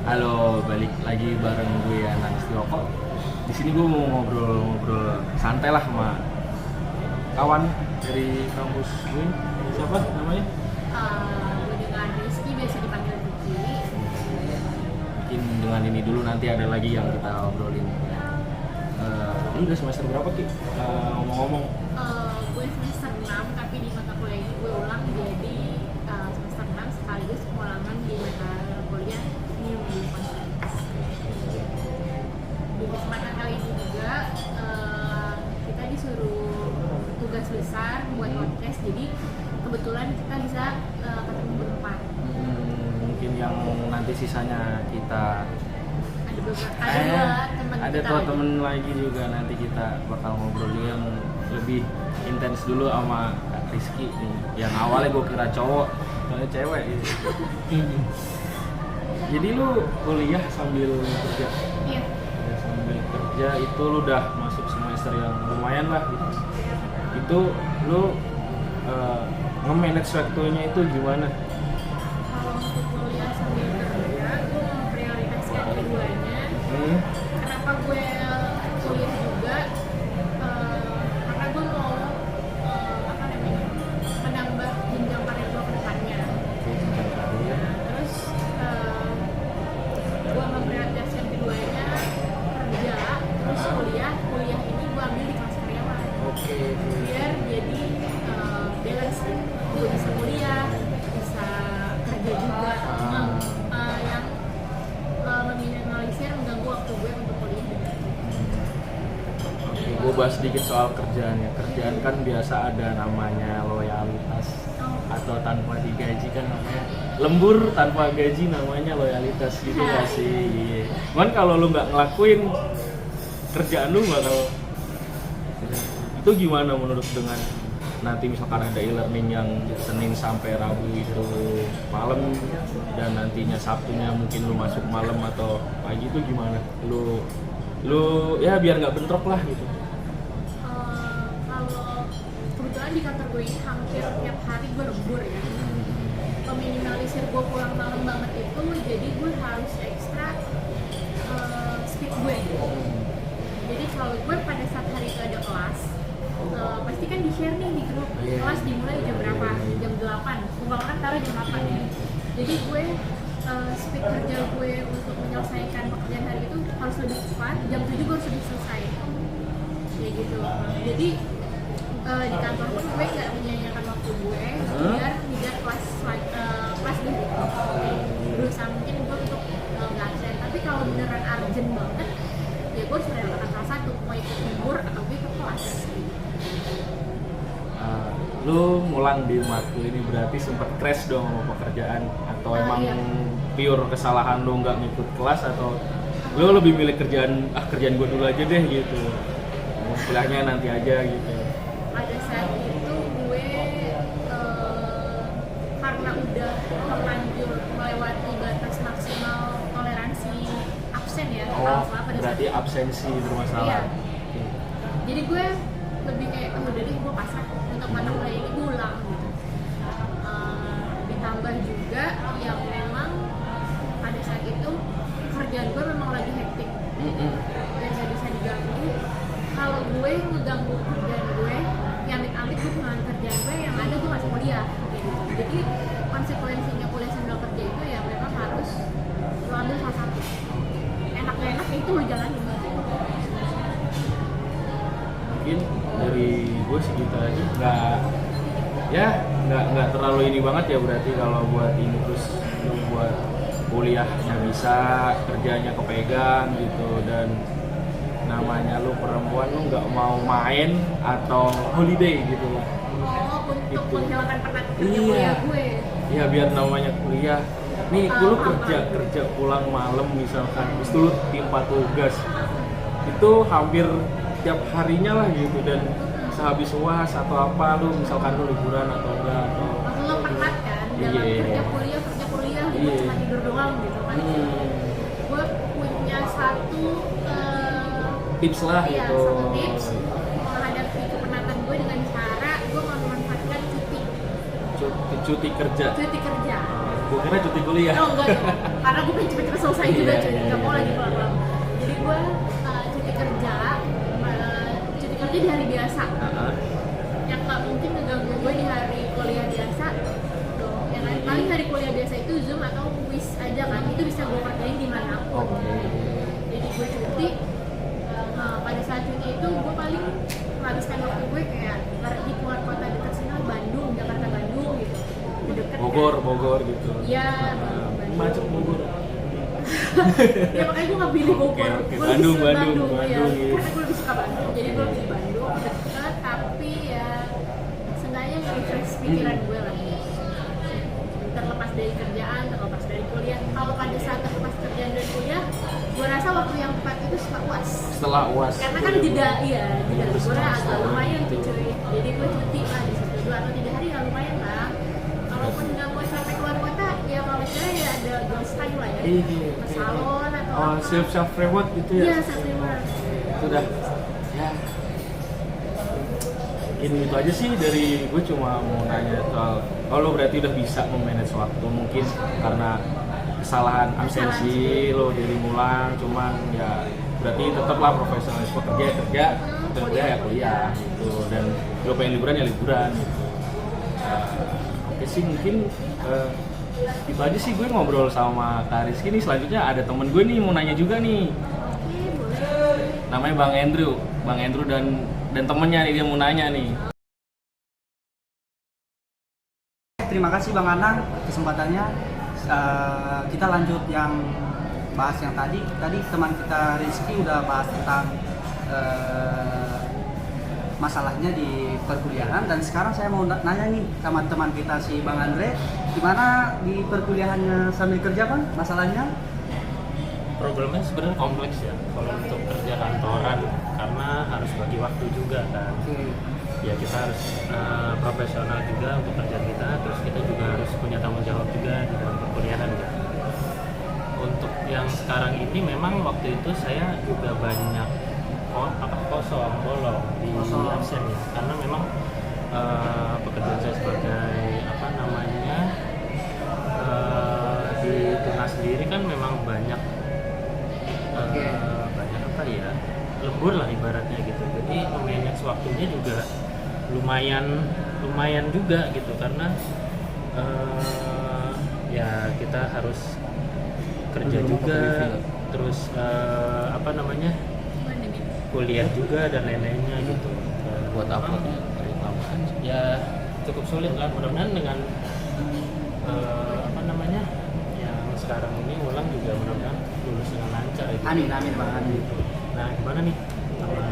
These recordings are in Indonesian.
Halo, balik lagi bareng gue Anan Istioko. Di sini gue mau ngobrol-ngobrol santai lah sama kawan dari kampus gue. Siapa namanya? Gue dengan Rizky, biasa dipanggil Vicky. Mungkin dengan ini dulu, nanti ada lagi yang kita obrolin. Ini udah semester berapa Ki? Ngomong-ngomong. Gue semester 6, tapi di mata kuliah ini gue ulang jadi semester 6 sekaligus pengulangan di mata kuliah New Media Conference. Di kesempatan kali ini juga kita disuruh tugas besar buat podcast, jadi kebetulan kita bisa ketemu berempat. Mungkin yang nanti sisanya kita Ada beberapa teman ada kita tuh lagi. temen lagi juga, nanti kita bakal ngobrol yang lebih intens dulu sama Rizky nih. Yang awalnya gue kira cowok, soalnya cewek gitu. Jadi lu kuliah sambil kerja? Iya. Ya, sambil kerja itu lu udah masuk semester yang lumayan lah gitu. Itu lu nge-manage waktunya itu gimana? Kalau untuk kuliah sambil kerja, gue memprioritaskan keduanya. Kenapa gue kuliah juga? Karena gue mau menambah jenjang karir gue ke depannya. Terus gue memprioritaskan keduanya, kerja, terus kuliah. Kuliah ini gue ambil di kelas karyawan. Oke. Biar jadi balance, gue bisa kuliah, bisa kerja juga, yang meminimalisir mengganggu waktu gue untuk kuliah. Oke, gue bahas sedikit soal kerjaannya. Kerjaan kan biasa ada namanya loyalitas atau tanpa digaji kan namanya. Lembur tanpa gaji namanya loyalitas gitu gak sih? Iya. Cuman kalau lu nggak ngelakuin kerjaan lu bakal itu gimana menurut dengan nanti misalkan ada e-learning yang Senin sampai Rabu itu malam dan nantinya Sabtunya mungkin lu masuk malam atau pagi, itu gimana? Lu ya biar nggak bentrok lah gitu. Kalau kebetulan di kantor gue ini hampir tiap hari gue lembur ya. Meminimalisir gue pulang malam banget itu, jadi gue harus ekstra speed gue. Jadi kalau gue pada saat hari itu ada kelas, pasti kan di-share nih di grup, kelas dimulai jam berapa, jam 8, umpamakan taruh jam 8 ya. Jadi gue speed kerja gue untuk menyelesaikan pekerjaan hari itu harus lebih cepat, jam 7 gue harus lebih selesai kayak gitu. Jadi di kantor pun gue nggak menyia-nyiakan waktu gue biar kelas dulu, berusaha mungkin gue untuk nggak absen. Tapi kalau beneran urgent banget ya gue harus merelakan salah satu, mau ikut libur atau gue ikut kelas. Lu ngulang di matkul ini berarti sempat crash dong sama pekerjaan, atau emang Iya. pure kesalahan lu nggak ngikut kelas, atau lu lebih milih kerjaan gue dulu aja deh gitu, istilahnya nanti aja gitu. Pada saat itu gue karena udah terlanjur melewati batas maksimal toleransi absen ya, alfa pada saat Berarti itu. absensi bermasalah. Iya. Oke. Jadi gue lebih kayak udah deh gue pasrah untuk mata kuliah ini, gue ulang gitu. Ditambah juga yang memang pada saat itu kerjaan gue memang lagi hektik dan gak bisa diganggu. Kalau gue ngeganggu kerjaan gue, yang amit-amit gue pengen kerjaan gue, yang ada gue masih kuliah gitu. Jadi konsekuensinya kuliah sambil kerja itu ya memang harus lo ambil salah satu. Enak gak enak itu lo jalanin. Mungkin dari gue segitu aja, nggak terlalu ini banget ya berarti kalau buat ini, terus lu buat kuliahnya bisa, kerjanya kepegang gitu, dan namanya lu perempuan, lu nggak mau main atau holiday gitu lah. Untuk Gitu. menghilangkan penat kerja Iya. kuliah gue. Ya biar namanya kuliah nih, lu kerja pulang malam misalkan, terus lu timpa tugas itu hampir tiap harinya lah gitu, dan sehabis UAS atau apa lu misalkan lu liburan atau enggak, atau Maksud lo penat kan, dalam Iya. kerja kuliah gitu, Iya. cuma tidur doang gitu kan. Gue punya satu tips lah iya, gitu. satu tips menghadapi kepenatan gue dengan cara gue memanfaatkan cuti Cuti kerja. kerja. Gue kira cuti kuliah. Oh enggak dong, karena gue pengen cepet-cepet selesai juga Iya, cuy, iya, nggak mau iya, lagi iya. pulang-pulang. Jadi gue cuti kerja, cuti kerja di hari biasa. Heeh. Yang nggak mungkin ngeganggu gue di hari kuliah biasa dong. Yang paling hari kuliah biasa itu Zoom atau Wis aja kan, itu bisa gue kerjain dimanapun. Oke. Jadi gue cuti, pada saat cuti itu gue paling menghabiskan waktu gue kayak pergi keluar kota dekat sini, Bandung, Jakarta Bandung gitu. Deket Bogor gitu. Iya, Nah, macet Bogor. ya makanya gue nggak pilih Bogor. Oke. Gue Bandung, lebih suka Bandung, ya. Bandung, iya. Karena gue lebih suka Bandung, jadi gue pilih Bandung dekat, tapi ya seenggaknya nge-refresh pikiran gue lah. Terlepas dari kerjaan, terlepas dari kuliah. Kalau pada saat terlepas kerjaan dan kuliah, gue rasa waktu yang tepat itu setelah UAS. Setelah UAS. Karena kan jeda liburnya agak lumayan tuh cuy. Jadi gue cuti lah di situ 2 atau 3 hari ya lumayan lah. Kalaupun nggak mau sampai keluar kota, ya kalau misalnya ya ada ghost time lah ya. Iya. Ke salon atau Oh, apa. self reward gitu ya? Iya, self reward. Sudah. Ya. Mungkin itu aja sih dari gue, cuma mau nanya soal, oh lo berarti udah bisa memanage waktu, mungkin karena kesalahan absensi lo jadi ngulang, cuman ya berarti tetaplah profesionalisme, kerja ya kuliah gitu, dan lo pengen liburan ya liburan gitu. Oke sih, mungkin itu aja sih gue ngobrol sama Kak Rizky nih. Selanjutnya ada temen gue nih mau nanya juga nih, Oke, boleh. namanya Bang Andrew dan temennya nih, dia mau nanya nih. Terima kasih Bang Anang kesempatannya. Kita lanjut yang bahas yang tadi. Tadi teman kita Rizky udah bahas tentang masalahnya di perkuliahan, dan sekarang saya mau nanya nih sama teman kita si Bang Andre, gimana di perkuliahannya sambil kerja Bang masalahnya? Problemnya sebenarnya kompleks ya kalau untuk kerja kantoran, karena harus bagi waktu juga kan. Oke. Ya kita harus profesional juga untuk kerja kita, terus kita juga harus punya tanggung jawab juga di dalam perkuliahan kan. Untuk yang sekarang ini memang waktu itu saya juga banyak kosong bolong di absen ya, karena memang pekerjaan saya sebagai di Tunas sendiri kan memang banyak banyak lembur lah ibaratnya gitu. Jadi manage waktunya juga lumayan juga gitu, karena ya kita harus kerja juga, terus kuliah juga dan lain-lainnya gitu. Buat uploadnya dari tambahan. Ya cukup sulit lah, mudah-mudahan dengan yang sekarang ini ulang juga mudah-mudahan lulus dengan lancar gitu. Amin Bang, amin. Nah gimana nih sama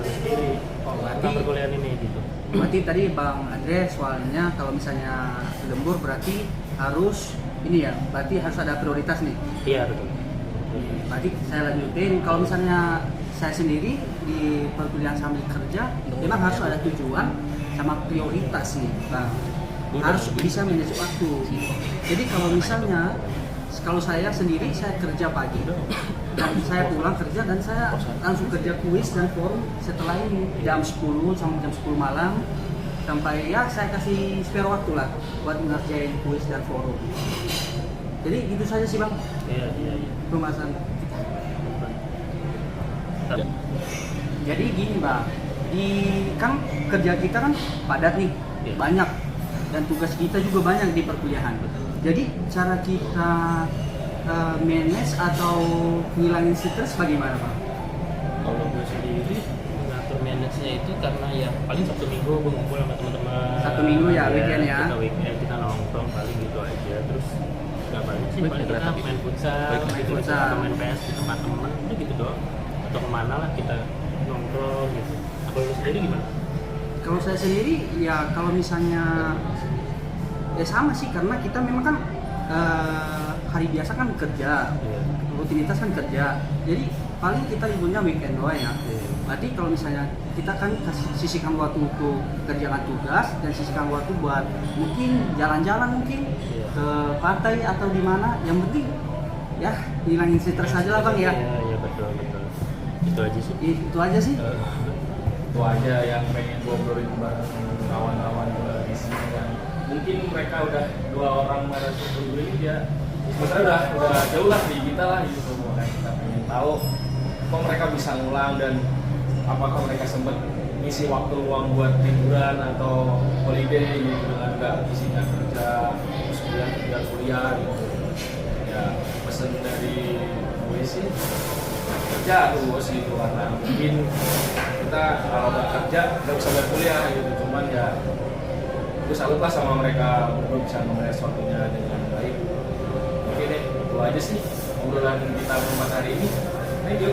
sendiri tentang perkuliahan ini gitu? Berarti tadi Bang Andre soalnya kalau misalnya lembur berarti harus ini ya, berarti harus ada prioritas nih. Iya betul. Berarti saya lanjutin, kalau misalnya saya sendiri di perkuliahan sambil kerja, memang harus ada tujuan sama prioritas nih Bang. Harus bisa manage waktu. Jadi kalau misalnya kalau saya sendiri, saya kerja pagi dan saya pulang kerja dan saya langsung kerja kuis dan forum setelah ini jam 10 sampai jam 10 malam, sampai ya saya kasih spare waktu lah buat ngerjain kuis dan forum. Jadi gitu saja sih Bang Iya. pembahasan. Tapi, Jadi gini Bang, kan kerja kita kan padat nih, Iya. banyak, dan tugas kita juga banyak di perkuliahan. Jadi cara kita manage atau ngilangin stres bagaimana Bang? kalau gue sendiri ngatur manage-nya itu karena ya paling Sabtu Minggu gue ngumpul sama teman-teman. Sabtu Minggu ya, weekend ya. Kita weekend kita nongkrong paling gitu aja, terus nggak banyak sih, paling kita main futsal, atau main PS di tempat teman, udah gitu doang. Atau kemana lah kita nongkrong gitu. Nah, kalau lu sendiri gimana? Kalau saya sendiri ya kalau misalnya ya sama sih, karena kita memang kan hari biasa kan kerja, Iya. rutinitas kan kerja, jadi paling kita liburnya weekend doang ya. Iya. Berarti kalau misalnya kita kan sisihkan waktu untuk kerjakan tugas dan sisihkan waktu buat mungkin jalan-jalan mungkin Iya. ke pantai atau di mana, yang penting ya hilangin stres aja lah Bang ya. Iya betul. Itu aja sih. Itu aja sih. Itu aja yang pengen gue obrolin bareng kawan-kawan gue di sini kan. mungkin mereka udah 2 orang narasumber gue ini dia sebenarnya udah jauh lah di kita lah gitu, makanya kita pengen tahu kok mereka bisa ngulang dan apakah mereka sempat ngisi waktu luang buat liburan atau holiday gitu dengan nggak isinya kerja terus kuliah gitu. Ya pesan dari gue sih kerja terus gitu, karena mungkin kita kalau nggak kerja nggak bisa berkuliah gitu, cuman ya gue salut lah sama mereka berdua bisa memanage waktunya dengan baik. Oke deh, itu aja sih obrolan kita berempat hari ini. Thank you.